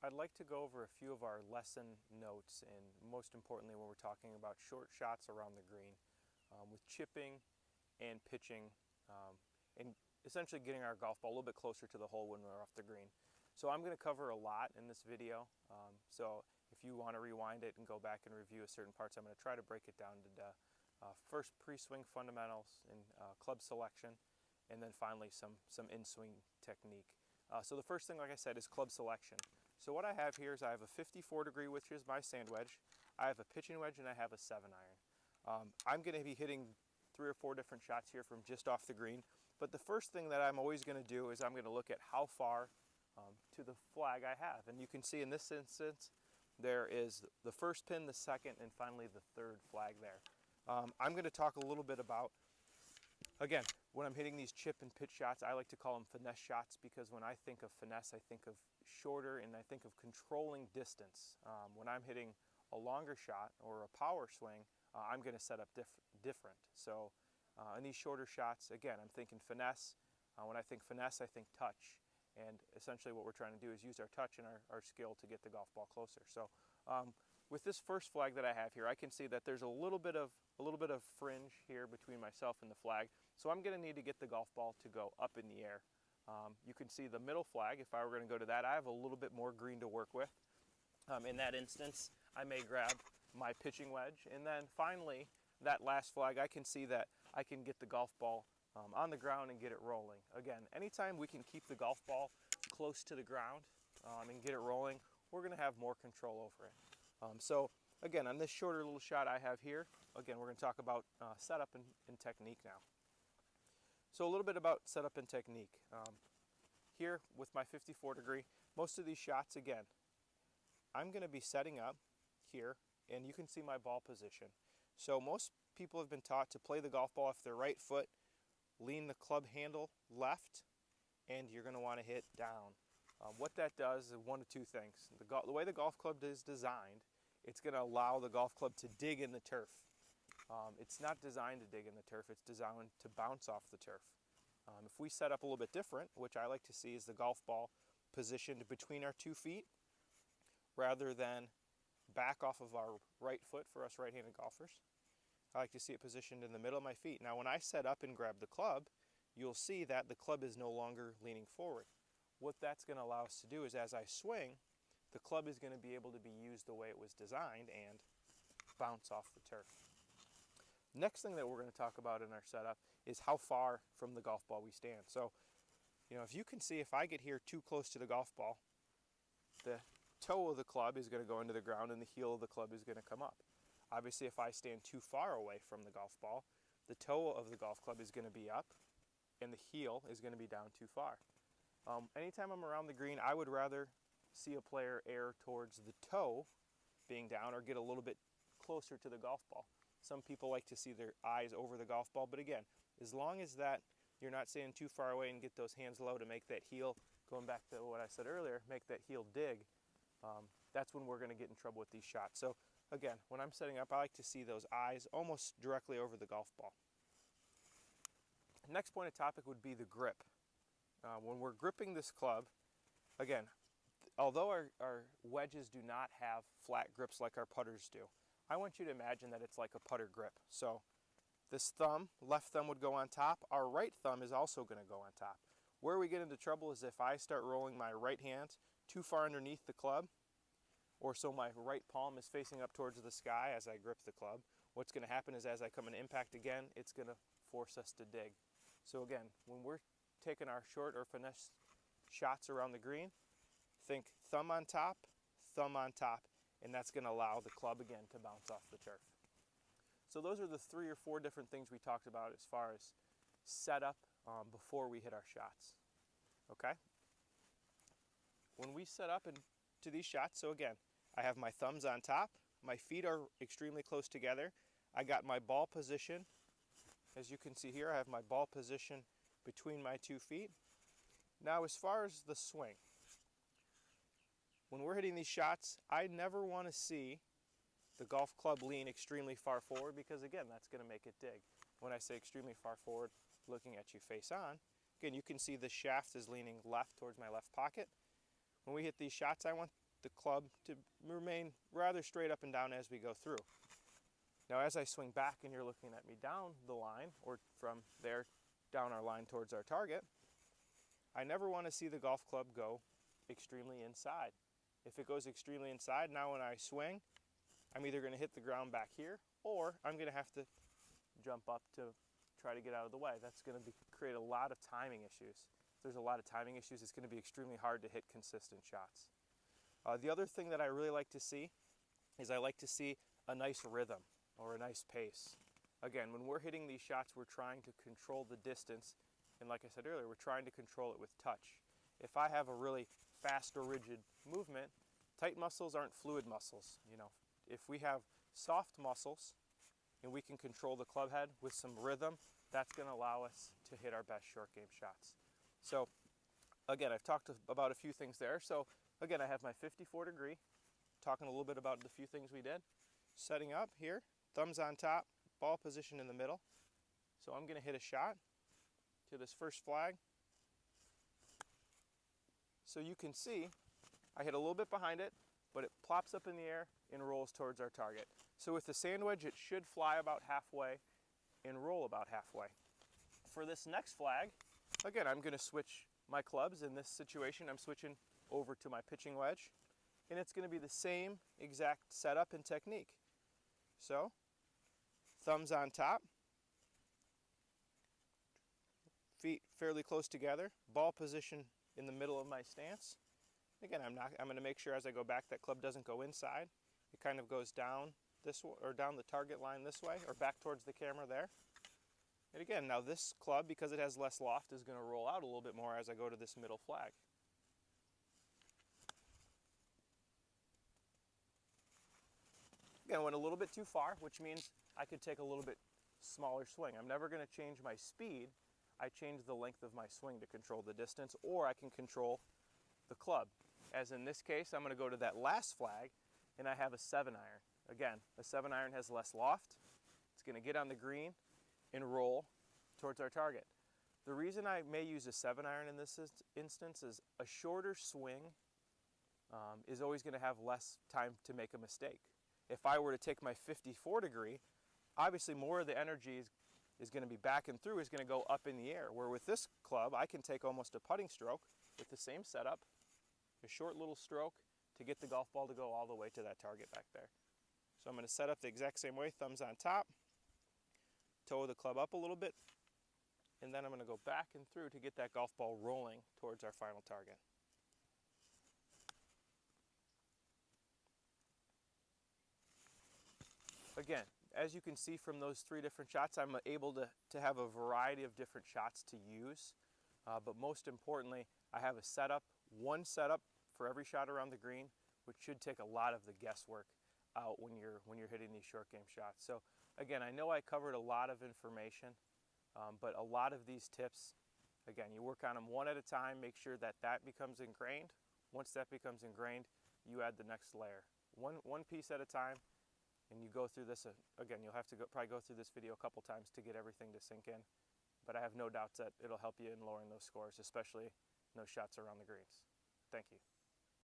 I'd like to go over a few of our lesson notes, and most importantly when we're talking about short shots around the green with chipping and pitching, and essentially getting our golf ball a little bit closer to the hole when we're off the green. So I'm going to cover a lot in this video, so if you want to rewind it and go back and review certain parts, I'm going to try to break it down to first pre-swing fundamentals and club selection, and then finally some in-swing technique. So the first thing, like I said, is club selection. So what I have here is I have a 54 degree, which is my sand wedge. I have a pitching wedge, and I have a 7-iron. I'm going to be hitting 3 or 4 different shots here from just off the green. But the first thing that I'm always going to do is I'm going to look at how far to the flag I have. And you can see in this instance, there is the first pin, the second, and finally the third flag there. I'm going to talk a little bit about, again, when I'm hitting these chip and pitch shots, I like to call them finesse shots, because when I think of finesse, I think of shorter and I think of controlling distance. When I'm hitting a longer shot or a power swing, I'm going to set up different. So in these shorter shots, again, I'm thinking finesse. When I think finesse, I think touch. And essentially what we're trying to do is use our touch and our skill to get the golf ball closer. So with this first flag that I have here, I can see that there's a little bit of fringe here between myself and the flag. So I'm going to need to get the golf ball to go up in the air. You can see the middle flag. If I were going to go to that, I have a little bit more green to work with. In that instance, I may grab my pitching wedge. And then finally, that last flag, I can see that I can get the golf ball on the ground and get it rolling. Again, anytime we can keep the golf ball close to the ground and get it rolling, we're going to have more control over it. So again, on this shorter little shot I have here, again, we're going to talk about setup and technique now. So a little bit about setup and technique. Here with my 54 degree, most of these shots, again, I'm going to be setting up here, and you can see my ball position. So most people have been taught to play the golf ball off their right foot, lean the club handle left, and you're going to want to hit down. What that does is one of two things. The way the golf club is designed, it's going to allow the golf club to dig in the turf. It's not designed to dig in the turf, it's designed to bounce off the turf. If we set up a little bit different, which I like to see is the golf ball positioned between our 2 feet rather than back off of our right foot for us right-handed golfers. I like to see it positioned in the middle of my feet. Now when I set up and grab the club, you'll see that the club is no longer leaning forward. What that's going to allow us to do is as I swing, the club is going to be able to be used the way it was designed and bounce off the turf. Next thing that we're going to talk about in our setup is how far from the golf ball we stand. So, if you can see, if I get here too close to the golf ball, the toe of the club is going to go into the ground and the heel of the club is going to come up. Obviously, if I stand too far away from the golf ball, the toe of the golf club is going to be up and the heel is going to be down too far. Anytime I'm around the green, I would rather see a player err towards the toe being down or get a little bit closer to the golf ball. Some people like to see their eyes over the golf ball, but again, as long as that you're not standing too far away and get those hands low to make that heel, going back to what I said earlier, make that heel dig, that's when we're going to get in trouble with these shots. So again, when I'm setting up, I like to see those eyes almost directly over the golf ball. Next point of topic would be the grip. When we're gripping this club, again, although our wedges do not have flat grips like our putters do, I want you to imagine that it's like a putter grip. So this thumb, left thumb would go on top. Our right thumb is also going to go on top. Where we get into trouble is if I start rolling my right hand too far underneath the club, or so my right palm is facing up towards the sky as I grip the club. What's going to happen is as I come in impact again, it's going to force us to dig. So again, when we're taking our short or finesse shots around the green, think thumb on top, and that's going to allow the club again to bounce off the turf. So those are the 3 or 4 different things we talked about as far as setup before we hit our shots. Okay? When we set up into these shots, so again, I have my thumbs on top, my feet are extremely close together, I got my ball position, as you can see here, I have my ball position between my 2 feet. Now as far as the swing, when we're hitting these shots, I never want to see the golf club lean extremely far forward because again, that's going to make it dig. When I say extremely far forward, looking at you face on, again, you can see the shaft is leaning left towards my left pocket. When we hit these shots, I want the club to remain rather straight up and down as we go through. Now as I swing back and you're looking at me down the line, or from there down our line towards our target, I never want to see the golf club go extremely inside. If it goes extremely inside, now when I swing, I'm either going to hit the ground back here, or I'm going to have to jump up to try to get out of the way. That's going to create a lot of timing issues. If there's a lot of timing issues, it's going to be extremely hard to hit consistent shots. The other thing that I really like to see is I like to see a nice rhythm or a nice pace. Again, when we're hitting these shots, we're trying to control the distance, and like I said earlier, we're trying to control it with touch. If I have a really fast or rigid movement, tight muscles aren't fluid muscles. You know, if we have soft muscles and we can control the club head with some rhythm, that's going to allow us to hit our best short game shots. So again, I've talked about a few things there. So again, I have my 54 degree, talking a little bit about the few things we did. Setting up here, thumbs on top, ball position in the middle. So I'm going to hit a shot to this first flag. So you can see I hit a little bit behind it, but it plops up in the air and rolls towards our target. So with the sand wedge, it should fly about halfway and roll about halfway. For this next flag, again, I'm going to switch my clubs. In this situation, I'm switching over to my pitching wedge, and it's going to be the same exact setup and technique. So, thumbs on top, feet fairly close together, ball position in the middle of my stance. Again, I'm going to make sure as I go back that club doesn't go inside. It kind of goes down this way, or down the target line this way, or back towards the camera there. And again, now this club, because it has less loft, is going to roll out a little bit more as I go to this middle flag. Again, I went a little bit too far, which means I could take a little bit smaller swing. I'm never going to change my speed. I change the length of my swing to control the distance, or I can control the club. As in this case, I'm going to go to that last flag, and I have a 7-iron. Again, a 7-iron has less loft. It's going to get on the green and roll towards our target. The reason I may use a 7-iron in this instance is a shorter swing is always going to have less time to make a mistake. If I were to take my 54 degree, obviously more of the energy is going to be back and through, is going to go up in the air. Where with this club, I can take almost a putting stroke with the same setup, a short little stroke to get the golf ball to go all the way to that target back there. So I'm going to set up the exact same way, thumbs on top, toe the club up a little bit, and then I'm going to go back and through to get that golf ball rolling towards our final target. Again, as you can see from those 3 different shots, I'm able to have a variety of different shots to use, but most importantly, I have a setup, one setup for every shot around the green, which should take a lot of the guesswork out when you're hitting these short game shots. So again, I know I covered a lot of information, but a lot of these tips, again, you work on them one at a time, make sure that becomes ingrained. Once that becomes ingrained, you add the next layer. One piece at a time, and you go through this, again, you'll have to probably go through this video a couple times to get everything to sink in, but I have no doubts that it'll help you in lowering those scores, especially those shots around the greens. Thank you.